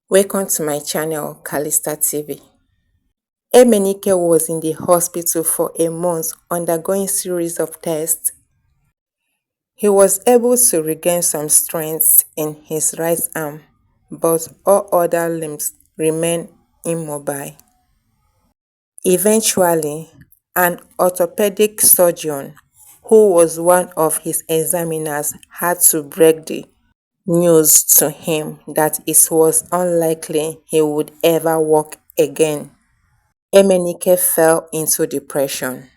Welcome to my channel, Calista TV. Emenike was in the hospital for a month undergoing series of tests. He was able to regain some strength in his right arm, but all other limbs remain immobile. Eventually, an orthopedic surgeon who was one of his examiners had to break the news to him that it was unlikely he would ever walk again. Emenike fell into depression.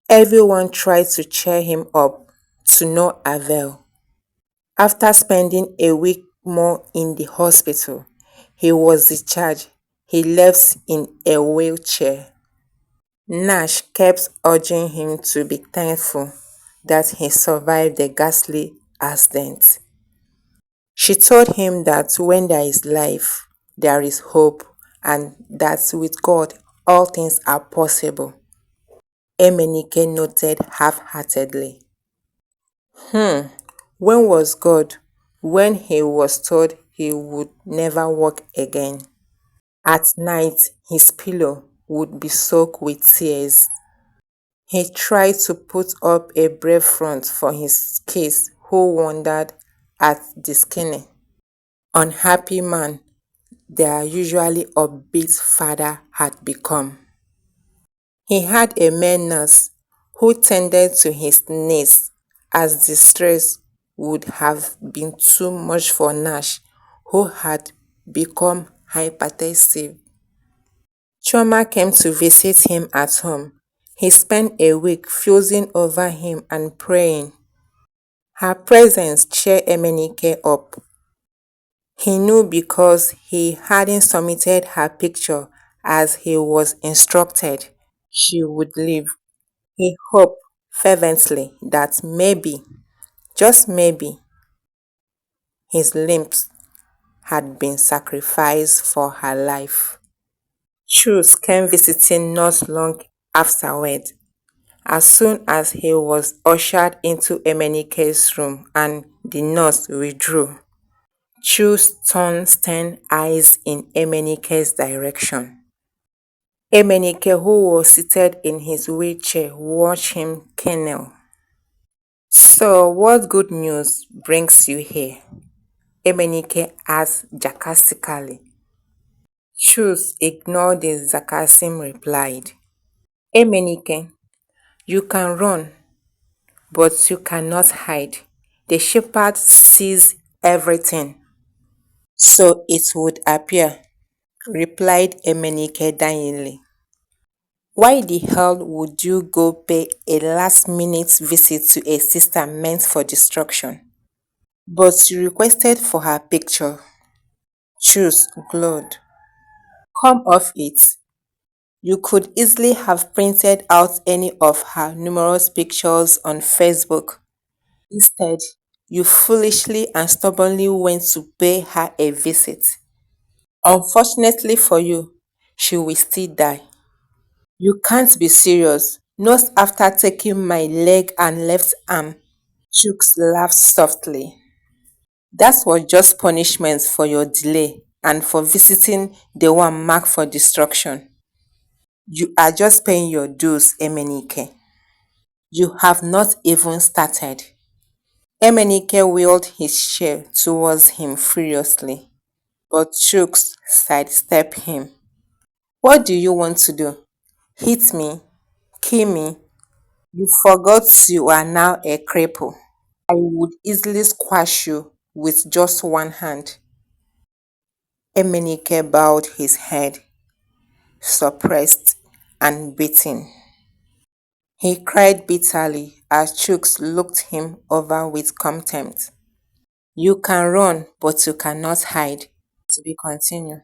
Everyone tried to cheer him up, to no avail. After spending a week more in the hospital, he was discharged. He left in a wheelchair. Nash kept urging him to be thankful that he survived the ghastly accident. She told him that when there is life, there is hope, and that with God, all things are possible. Emenike noted half-heartedly. When was God? When he was told he would never walk again. At night, his pillow would be soaked with tears. He tried to put up a brave front for his kids who wondered at the skinny, unhappy man their usually upbeat father had become. He had a male nurse who tended to his needs as the stress would have been too much for Nash, who had become hypertensive. Chioma came to visit him at home. He spent a week fusing over him and praying. Her presence cheered Emenike up. He knew because he hadn't submitted her picture as he was instructed she would live. He hoped fervently that maybe, just maybe, his limbs had been sacrificed for her life. Chus came visiting not long afterward. As soon as he was ushered into Emenike's room and the nurse withdrew, Chus turned stern eyes in Emenike's direction. Emenike, who was seated in his wheelchair, watched him keenly. "So what good news brings you here?" Emenike asked sarcastically. Chus ignored the sarcasm replied. "Emenike, you can run, but you cannot hide. The shepherd sees everything, so it would appear," replied Emenike dangerously. "Why the hell would you go pay a last-minute visit to a sister meant for destruction?" "But you requested for her picture." Chus glowed. "Come off it. You could easily have printed out any of her numerous pictures on Facebook. Instead, you foolishly and stubbornly went to pay her a visit. Unfortunately for you, she will still die." "You can't be serious. Not after taking my leg and left arm." Chooks laughed softly. "That was just punishment for your delay and for visiting the one marked for destruction. You are just paying your dues, Emenike. You have not even started." Emenike wheeled his chair towards him furiously, but Chooks sidestepped him. "What do you want to do? Hit me? Kill me? You forgot you are now a cripple. I would easily squash you with just one hand." Emenike bowed his head, suppressed and beaten. He cried bitterly as Chooks looked him over with contempt. "You can run, but you cannot hide." To be continued.